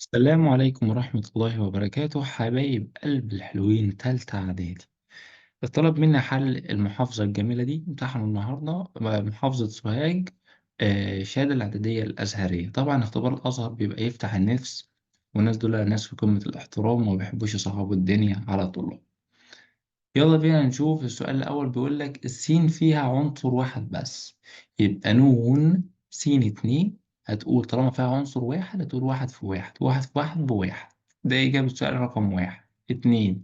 السلام عليكم ورحمة الله وبركاته، حبايب قلب الحلوين تالتة إعدادي. الطلب منا حل المحافظة الجميلة دي. امتحنوا النهاردة محافظة سوهاج، شهادة الإعدادية الأزهرية. طبعا اختبار الأزهر بيبقى يفتح النفس، والناس دول ناس في قمة الاحترام وما بيحبوش يصعبوا الدنيا على طول. يلا بينا نشوف السؤال الأول. بيقول لك السين فيها عنصر واحد بس، يبقى نون سين اتنين. هتقول طالما فيها عنصر واحد هتقول واحد في واحد، واحد في واحد بواحد. ده إجابة السؤال رقم واحد. اتنين،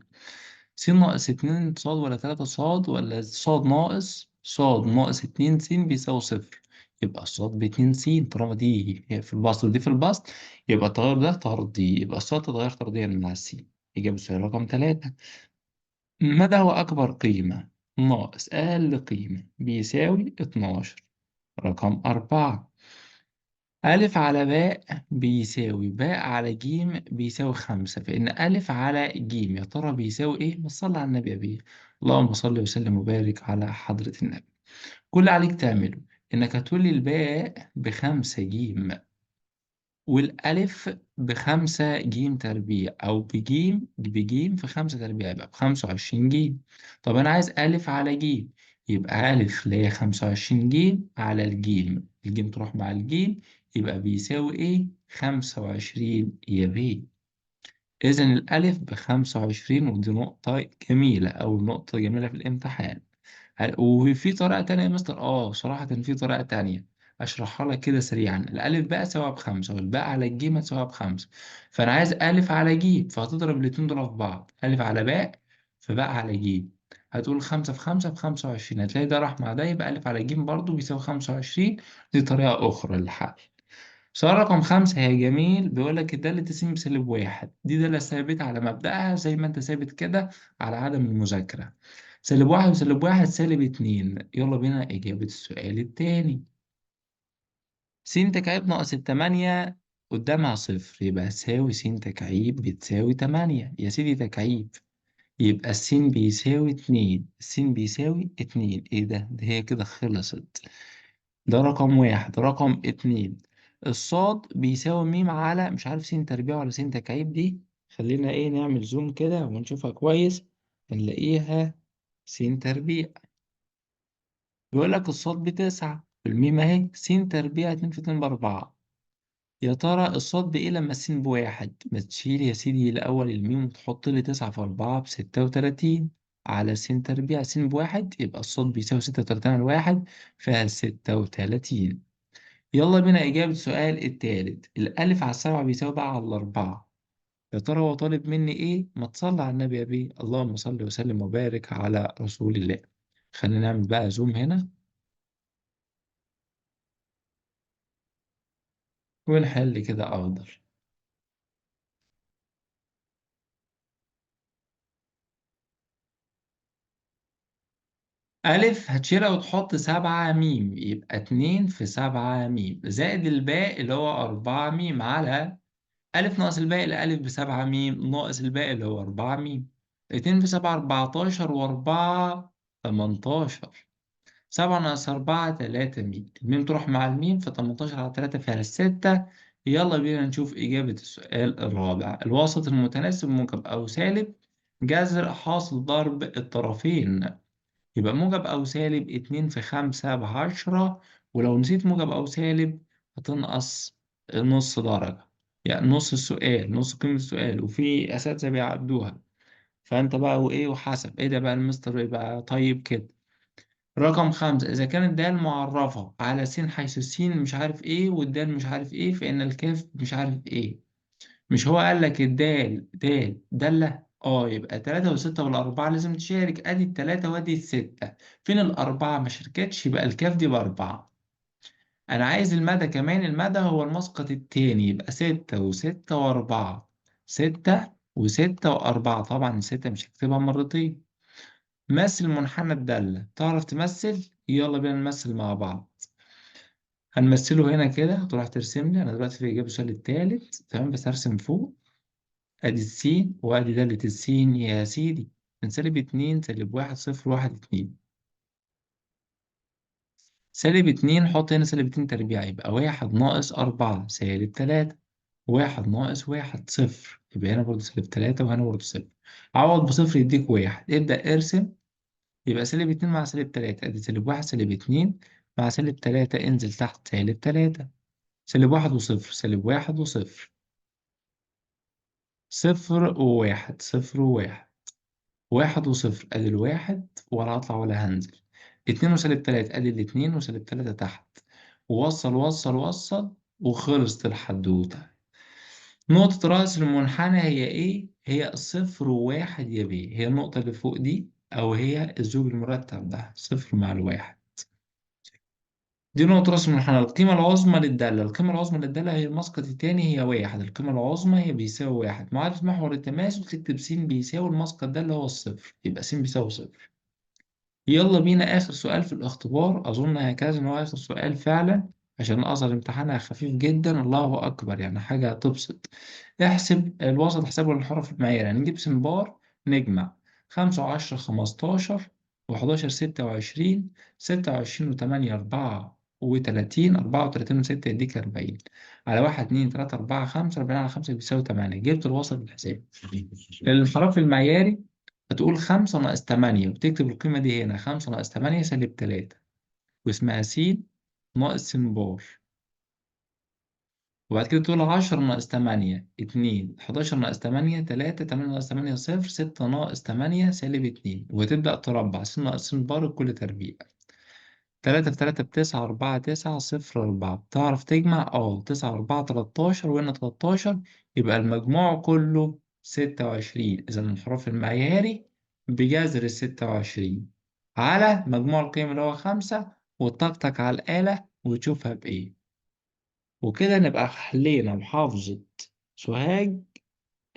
سين ناقص اتنين صاد ولا تلاتة صاد ولا صاد ناقص صاد ناقص اتنين سين بيساوي صفر. يبقى الصاد باتنين سين، طالما دي هي في البسط ودي في البسط يبقى التغير ده طردي، يبقى الصاد تتغير طرديا مع السين. إجابة السؤال رقم تلاتة. ماذا هو أكبر قيمة ناقص أقل قيمة بيساوي 12؟ رقم أربعة. ألف على باء بيساوي باء على جيم بيساوي خمسة، فإن ألف على جيم يا ترى بيساوي إيه؟ ما تصلي على النبي يا بيه. اللهم صل وسلم وبارك على حضرة النبي. كل اللي عليك تعمله إنك هتقولي الباء بخمسة جيم والألف بخمسة جيم تربيع، أو بجيم في خمسة تربيع يبقى بخمسة وعشرين جيم. طب أنا عايز ألف على جيم، يبقى ألف اللي هي خمسة وعشرين جيم على الجيم، الجيم تروح مع الجيم يبقى بيساوي إيه؟ خمسة وعشرين يا بيه. إذا الألف بخمسة وعشرين، ودي نقطة جميلة أو نقطة جميلة في الامتحان. وفي طريقة تانية يا مستر؟ صراحة في طريقة تانية أشرحها لك كده سريعا. الألف بقى سوا بخمسة والباء على الجيم سوا بخمسة، فأنا عايز ألف على جيم، فهتضرب الاتنين دول في بعض، ألف على باء في باء على جيم. هتقول خمسة في خمسة بخمسة وعشرين، هتلاقي ده راح مع ده يبقى ألف على جيم برضه بيساوي خمسة وعشرين. دي طريقة أخرى للحل. سؤال رقم خمسة يا جميل، بيقول لك الدالة س بسالب واحد، دي دالة ثابتة على مبدأها زي ما أنت ثابت كده على عدم المذاكرة. سالب واحد وسالب واحد سالب اتنين. يلا بينا إجابة السؤال التاني. س تكعيب ناقص التمانية قدامها صفر، يبقى تساوي س تكعيب بتساوي تمانية يا سيدي تكعيب. يبقى السين بيساوي اتنين، السين بيساوي اتنين. ايه ده هي كده خلصت. ده رقم واحد. رقم اتنين، الصاد بيساوي ميم على مش عارف سين تربيع ولا سين تكعيب دي. خلينا ايه نعمل زوم كده ونشوفها كويس. هنلاقيها سين تربيع. بيقول لك الصاد بتسعة والميم اهي سين تربيع اتنين في اتنين بأربعة. يا ترى الصاد بإيه لما السين بواحد؟ ما تشيل يا سيدي الأول الميم وتحط لي تسعة في أربعة بستة وتلاتين على سين تربيع سين بواحد، يبقى الصاد بيساوي ستة وتلاتين على واحد فيها ستة وتلاتين. يلا بينا إجابة السؤال التالت. الألف على السبعة بيساوي بقى على الأربعة. يا ترى هو طالب مني إيه؟ ما تصلي على النبي يا بيه. اللهم صل وسلم وبارك على رسول الله. خلينا نعمل بقى زوم هنا ونحل كده أفضل. ألف هتشيلها وتحط سبعة ميم، يبقى اتنين في سبعة ميم زائد الباقي اللي هو أربعة ميم على ألف ناقص الباقي الألف بسبعة ميم ناقص الباقي اللي هو أربعة ميم. اتنين في سبعة أربعتاشر وأربعة تمنتاشر. سبعة ناقص أربعة تلاتة ميم، الميم تروح مع الميم فتمنتاشر على تلاتة فيها ستة. يلا بينا نشوف إجابة السؤال الرابع. الوسط المتناسب موجب أو سالب جذر حاصل ضرب الطرفين. يبقى موجب أو سالب اتنين في خمسة بعشرة، ولو نسيت موجب أو سالب هتنقص نص درجة، يعني نص السؤال، نص قيمة السؤال، وفي أساتذة بيعدوها. فأنت بقى وإيه وحسب إيه ده بقى المستر يبقى طيب كده. رقم خمسة، إذا كانت دال معرفة على س حيث السين مش عارف إيه والدال مش عارف إيه، فإن الكاف مش عارف إيه. مش هو قال لك الدال دال دالة؟ يبقى تلاتة وستة والأربعة لازم تشارك، أدي التلاتة وأدي الستة. فين الأربعة ما شاركتش؟ يبقى الكاف دي بأربعة. أنا عايز المدى كمان، المدى هو المسقط التاني، يبقى ستة وستة وأربعة. ستة وستة وأربعة، طبعا الستة مش هكتبها مرتين. مثل منحنى الدالة، تعرف تمثل؟ يلا بينا نمثل مع بعض. هنمثله هنا كده، هتروح ترسم لي. أنا دلوقتي في إجابة السؤال التالت تمام، بس هرسم فوق. ادي السين وادي دالة السين يا سيدي. من سالب اتنين سالب واحد صفر واحد اتنين. سالب اتنين حط هنا سالب اتنين تربيع، يبقى واحد ناقص أربعة سالب تلاتة. واحد ناقص واحد صفر، يبقى هنا برضه سالب تلاتة وهنا برضه صفر. عوض بصفر يديك واحد، ابدأ ارسم. يبقى سالب اتنين مع سالب تلاتة، ادي سالب واحد سالب اتنين مع سالب تلاتة، انزل تحت سالب تلاتة. سالب واحد وصفر، سالب واحد وصفر، صفر وواحد، صفر وواحد، واحد وصفر، ادي الواحد ولا هطلع ولا هنزل. اتنين وسالب تلاتة، ادي الاتنين وسالب تلاتة تحت، ووصل وصل وصل، وخلصت الحدوتة. نقطة رأس المنحنى هي ايه؟ هي صفر وواحد يا بيه، هي النقطة اللي فوق دي، أو هي الزوج المرتب ده صفر مع الواحد. دي نقطة رأس المنحنى. القيمة العظمى للدالة، القيمة العظمى للدالة هي المسقط التاني هي واحد، القيمة العظمى هي بيساوي واحد. معادلة محور التماس تكتب س بيساوي المسقط ده اللي هو الصفر، يبقى س بيساوي صفر. يلا بينا آخر سؤال في الاختبار، أظن هكذا إن هو آخر سؤال فعلا، عشان أصل امتحانها خفيف جدا، الله أكبر يعني حاجة تبسط. احسب الوسط، حسابه للحرف المعياري، يعني نجيب سمبار، نجمع خمسة وعشرة خمستاشر وحداشر ستة وعشرين، ستة وعشرين وتمانية أربعة وتلاتين، أربعة وتلاتين وستة يديك أربعين، على واحد اتنين تلاتة أربعة خمسة، أربعين على خمسة بيساوي تمانية. جبت الوسط بالحساب. الانحراف المعياري هتقول خمسة ناقص تمانية، وتكتب القيمة دي هنا، خمسة ناقص تمانية سالب تلاتة، واسمها س ناقص س بار. وبعد كده تقول عشرة ناقص تمانية اتنين، حداشر ناقص تمانية تلاتة، تمانية ناقص تمانية صفر، ستة ناقص تمانية سالب اتنين، وتبدأ تربع س ناقص س بار كل تربيع. تلاتة في تلاتة بتسعة، أربعة تسعة، صفر أربعة. بتعرف تجمع؟ تسعة أربعة تلاتاشر، وهنا تلاتاشر، يبقى المجموع كله ستة وعشرين. إذا الانحراف المعياري بجذر الستة وعشرين على مجموع القيم اللي هو خمسة، وتطقطق على الآلة وتشوفها بإيه. وكده نبقى حلينا محافظة سوهاج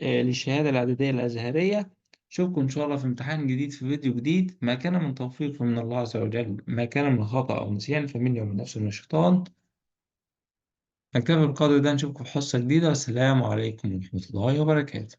للشهادة الإعدادية الأزهرية. أشوفكم إن شاء الله في امتحان جديد في فيديو جديد. ما كان من توفيق من الله عز وجل، ما كان من خطأ أو نسيان فمني ومن نفسي من الشيطان. نكتفي بالقدر ده، نشوفكم في حصة جديدة. والسلام عليكم ورحمة الله وبركاته.